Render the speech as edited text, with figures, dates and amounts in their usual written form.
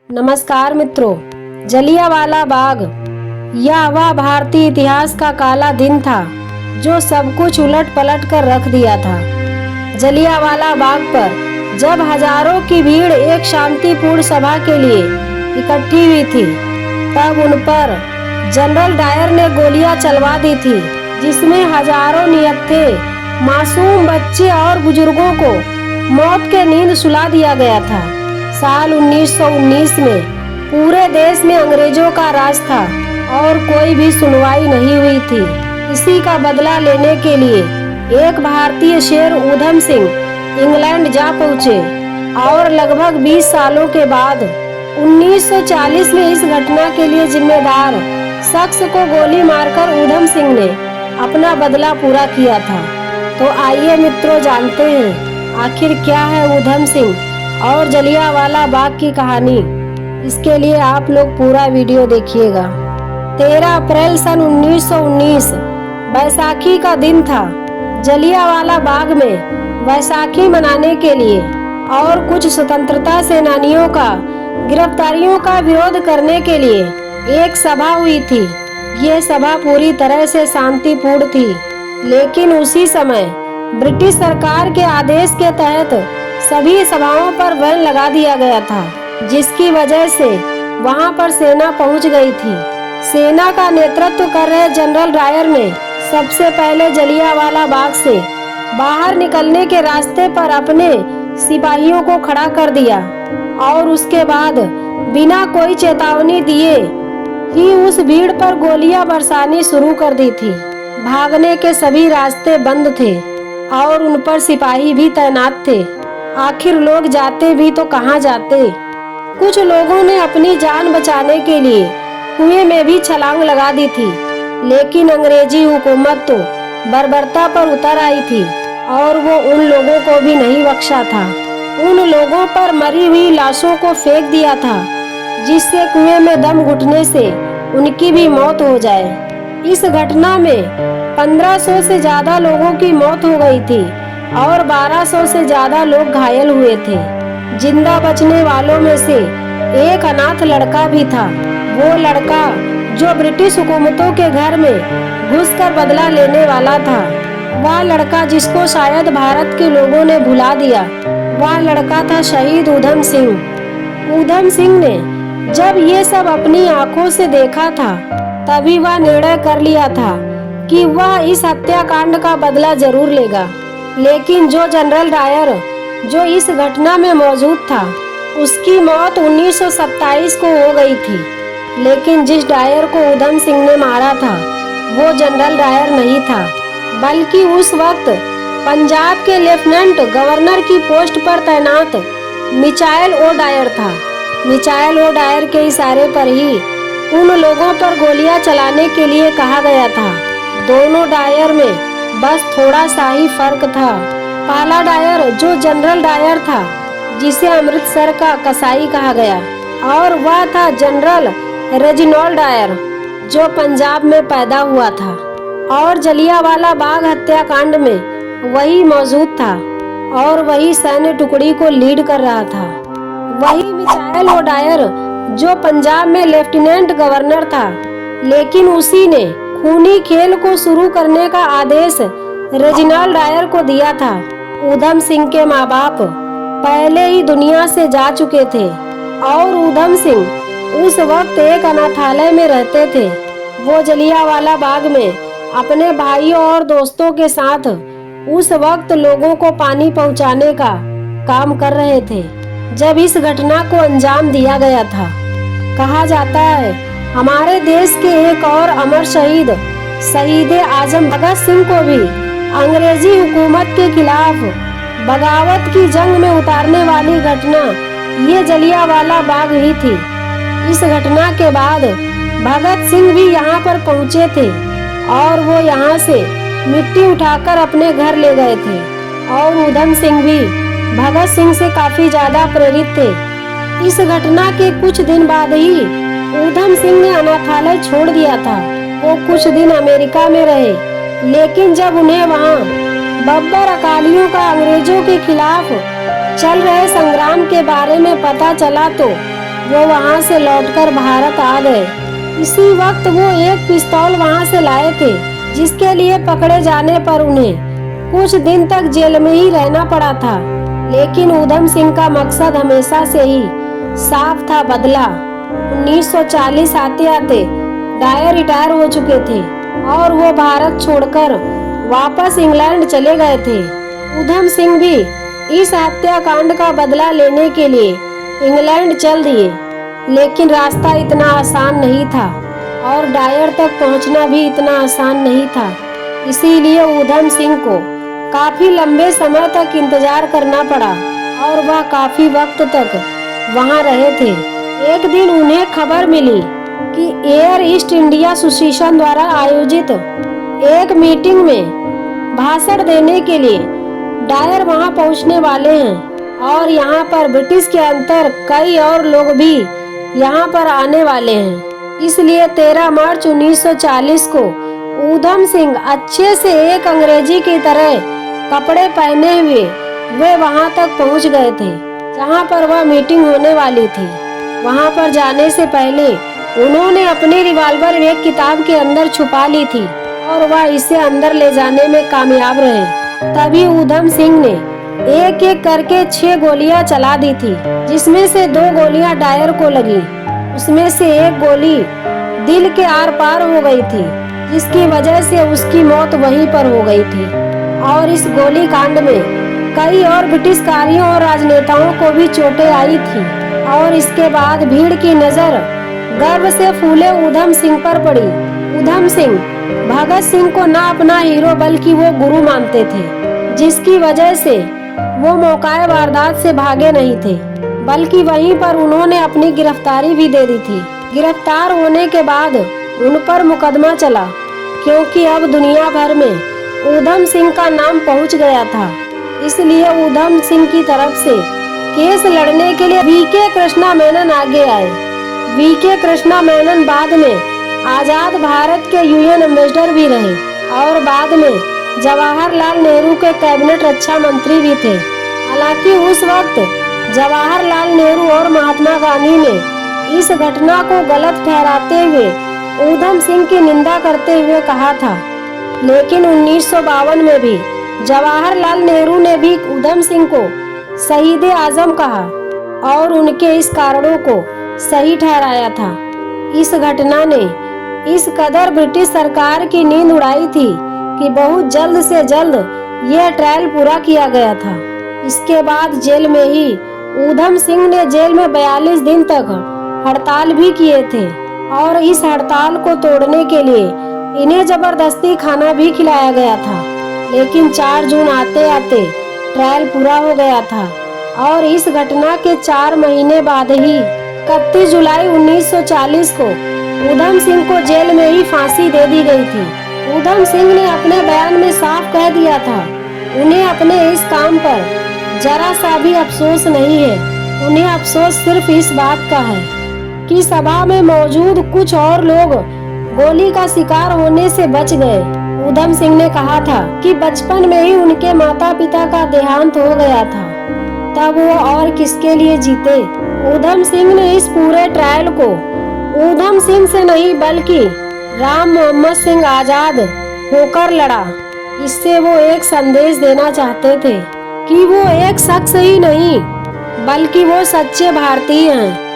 नमस्कार मित्रों, जलियांवाला बाग यह वह भारतीय इतिहास का काला दिन था जो सब कुछ उलट पलट कर रख दिया था। जलियांवाला बाग पर जब हजारों की भीड़ एक शांतिपूर्ण सभा के लिए इकट्ठी हुई थी, तब उन पर जनरल डायर ने गोलियां चलवा दी थी, जिसमें हजारों निहत्थे मासूम बच्चे और बुजुर्गों को मौत के नींद सुला दिया गया था। साल 1919 में पूरे देश में अंग्रेजों का राज था और कोई भी सुनवाई नहीं हुई थी। इसी का बदला लेने के लिए एक भारतीय शेर ऊधम सिंह इंग्लैंड जा पहुँचे और लगभग 20 सालों के बाद 1940 में इस घटना के लिए जिम्मेदार शख्स को गोली मारकर ऊधम सिंह ने अपना बदला पूरा किया था। तो आइए मित्रों, जानते हैं आखिर क्या है ऊधम सिंह और जलियांवाला बाग की कहानी। इसके लिए आप लोग पूरा वीडियो देखिएगा। 13 अप्रैल सन 1919 बैसाखी का दिन था। जलियांवाला बाग में बैसाखी मनाने के लिए और कुछ स्वतंत्रता सेनानियों का गिरफ्तारियों का विरोध करने के लिए एक सभा हुई थी। ये सभा पूरी तरह से शांतिपूर्ण थी, लेकिन उसी समय ब्रिटिश सरकार के आदेश के तहत सभी सभाओं पर बैन लगा दिया गया था, जिसकी वजह से वहां पर सेना पहुंच गई थी। सेना का नेतृत्व कर रहे जनरल डायर ने सबसे पहले जलियांवाला बाग से बाहर निकलने के रास्ते पर अपने सिपाहियों को खड़ा कर दिया और उसके बाद बिना कोई चेतावनी दिए ही उस भीड़ पर गोलियां बरसानी शुरू कर दी थी। भागने के सभी रास्ते बंद थे और उन पर सिपाही भी तैनात थे। आखिर लोग जाते भी तो कहाँ जाते। कुछ लोगों ने अपनी जान बचाने के लिए कुएं में भी छलांग लगा दी थी, लेकिन अंग्रेजी हुकूमत तो बर्बरता पर उतर आई थी और वो उन लोगों को भी नहीं बख्शा था। उन लोगों पर मरी हुई लाशों को फेंक दिया था, जिससे कुएं में दम घुटने से उनकी भी मौत हो जाए। इस घटना में 1500 से ज्यादा लोगों की मौत हो गई थी और 1200 से ज्यादा लोग घायल हुए थे। जिंदा बचने वालों में से एक अनाथ लड़का भी था। वो लड़का जो ब्रिटिश हुकूमतों के घर में घुसकर बदला लेने वाला था। वह लड़का जिसको शायद भारत के लोगों ने भुला दिया, वह लड़का था शहीद ऊधम सिंह। ऊधम सिंह ने जब ये सब अपनी आंखों से देखा था, तभी वह निर्णय कर लिया था कि वह इस हत्याकांड का बदला जरूर लेगा। लेकिन जो जनरल डायर जो इस घटना में मौजूद था, उसकी मौत 1927 को हो गई थी। लेकिन जिस डायर को ऊधम सिंह ने मारा था, वो जनरल डायर नहीं था, बल्कि उस वक्त पंजाब के लेफ्टिनेंट गवर्नर की पोस्ट पर तैनात मिचाइल ओ डायर था। मिचाइल ओ डायर के इशारे पर ही उन लोगों पर गोलियां चलाने के लिए कहा गया था। दोनों डायर में बस थोड़ा सा ही फर्क था। पहला डायर जो जनरल डायर था, जिसे अमृतसर का कसाई कहा गया, और वह था जनरल रेजिनाल्ड डायर, जो पंजाब में पैदा हुआ था और जलियांवाला बाग हत्याकांड में वही मौजूद था और वही सैन्य टुकड़ी को लीड कर रहा था। वही मिचाइल ओ डायर जो पंजाब में लेफ्टिनेंट गवर्नर था, लेकिन उसी ने खूनी खेल को शुरू करने का आदेश रेजिनाल्ड डायर को दिया था। ऊधम सिंह के माँ बाप पहले ही दुनिया से जा चुके थे और ऊधम सिंह उस वक्त एक अनाथालय में रहते थे। वो जलियांवाला बाग में अपने भाइयों और दोस्तों के साथ उस वक्त लोगों को पानी पहुंचाने का काम कर रहे थे जब इस घटना को अंजाम दिया गया था। कहा जाता है हमारे देश के एक और अमर शहीद आजम भगत सिंह को भी अंग्रेजी हुकूमत के खिलाफ बगावत की जंग में उतारने वाली घटना ये जलियांवाला बाग ही थी। इस घटना के बाद भगत सिंह भी यहाँ पर पहुँचे थे और वो यहाँ से मिट्टी उठाकर अपने घर ले गए थे और ऊधम सिंह भी भगत सिंह से काफी ज्यादा प्रेरित थे। इस घटना के कुछ दिन बाद ही ऊधम सिंह ने अनाथालय छोड़ दिया था। वो कुछ दिन अमेरिका में रहे, लेकिन जब उन्हें वहाँ बब्बर अकालियों का अंग्रेजों के खिलाफ चल रहे संग्राम के बारे में पता चला, तो वो वहाँ से लौटकर भारत आ गए। इसी वक्त वो एक पिस्तौल वहाँ से लाए थे, जिसके लिए पकड़े जाने पर उन्हें कुछ दिन तक जेल में ही रहना पड़ा था। लेकिन ऊधम सिंह का मकसद हमेशा से ही साफ था, बदला। 1940 आते आते डायर रिटायर हो चुके थे और वो भारत छोड़कर वापस इंग्लैंड चले गए थे। ऊधम सिंह भी इस हत्याकांड का बदला लेने के लिए इंग्लैंड चल दिए, लेकिन रास्ता इतना आसान नहीं था और डायर तक पहुंचना भी इतना आसान नहीं था। इसीलिए ऊधम सिंह को काफी लंबे समय तक इंतजार करना पड़ा और वह काफी वक्त तक वहां रहे थे। एक दिन उन्हें खबर मिली कि एयर ईस्ट इंडिया एसोसिएशन द्वारा आयोजित एक मीटिंग में भाषण देने के लिए डायर वहां पहुंचने वाले हैं और यहां पर ब्रिटिश के अंतर कई और लोग भी यहां पर आने वाले हैं। इसलिए 13 मार्च 1940 को ऊधम सिंह अच्छे से एक अंग्रेजी की तरह कपड़े पहने हुए वे वहां तक पहुंच गए थे जहां पर वह मीटिंग होने वाली थी। वहां पर जाने से पहले उन्होंने अपनी रिवॉल्वर एक किताब के अंदर छुपा ली थी और वह इसे अंदर ले जाने में कामयाब रहे। तभी ऊधम सिंह ने एक एक करके 6 गोलियां चला दी थी, जिसमें से 2 गोलियां डायर को लगी। उसमें से एक गोली दिल के आर पार हो गई थी, जिसकी वजह से उसकी मौत वहीं पर हो गई थी। और इस गोली कांड में कई और ब्रिटिशकारियों और राजनेताओं को भी चोटें आई थी। और इसके बाद भीड़ की नजर गर्व से फूले ऊधम सिंह पर पड़ी। ऊधम सिंह भगत सिंह को न अपना हीरो बल्कि वो गुरु मानते थे, जिसकी वजह से वो मौकाए वारदात से भागे नहीं थे, बल्कि वहीं पर उन्होंने अपनी गिरफ्तारी भी दे दी थी। गिरफ्तार होने के बाद उन पर मुकदमा चला, क्योंकि अब दुनिया भर में ऊधम सिंह का नाम पहुंच गया था। इसलिए ऊधम सिंह की तरफ से केस लड़ने के लिए वीके कृष्णा मेनन आगे आए। वीके कृष्णा मेनन बाद में आजाद भारत के यूएन एम्बेसडर भी रहे और बाद में जवाहरलाल नेहरू के कैबिनेट रक्षा मंत्री भी थे। हालांकि उस वक्त जवाहरलाल नेहरू और महात्मा गांधी ने इस घटना को गलत ठहराते हुए ऊधम सिंह की निंदा करते हुए कहा था। लेकिन 1952 में भी जवाहरलाल नेहरू ने भी ऊधम सिंह को शहीद आजम कहा और उनके इस कारणों को सही ठहराया था। इस घटना ने इस कदर ब्रिटिश सरकार की नींद उड़ाई थी कि बहुत जल्द से जल्द यह ट्रायल पूरा किया गया था। इसके बाद जेल में ही ऊधम सिंह ने जेल में 42 दिन तक हड़ताल भी किए थे और इस हड़ताल को तोड़ने के लिए इन्हें जबरदस्ती खाना भी खिलाया गया था। लेकिन 4 जून आते आते ट्रायल पूरा हो गया था और इस घटना के 4 महीने बाद ही 31 जुलाई 1940 को ऊधम सिंह को जेल में ही फांसी दे दी गई थी। ऊधम सिंह ने अपने बयान में साफ कह दिया था, उन्हें अपने इस काम पर जरा सा भी अफसोस नहीं है। उन्हें अफसोस सिर्फ इस बात का है कि सभा में मौजूद कुछ और लोग गोली का शिकार होने से बच गए। ऊधम सिंह ने कहा था कि बचपन में ही उनके माता पिता का देहांत हो गया था, तब वो और किसके लिए जीते। ऊधम सिंह ने इस पूरे ट्रायल को ऊधम सिंह से नहीं बल्कि राम मोहम्मद सिंह आजाद होकर लड़ा। इससे वो एक संदेश देना चाहते थे कि वो एक शख्स ही नहीं बल्कि वो सच्चे भारतीय हैं।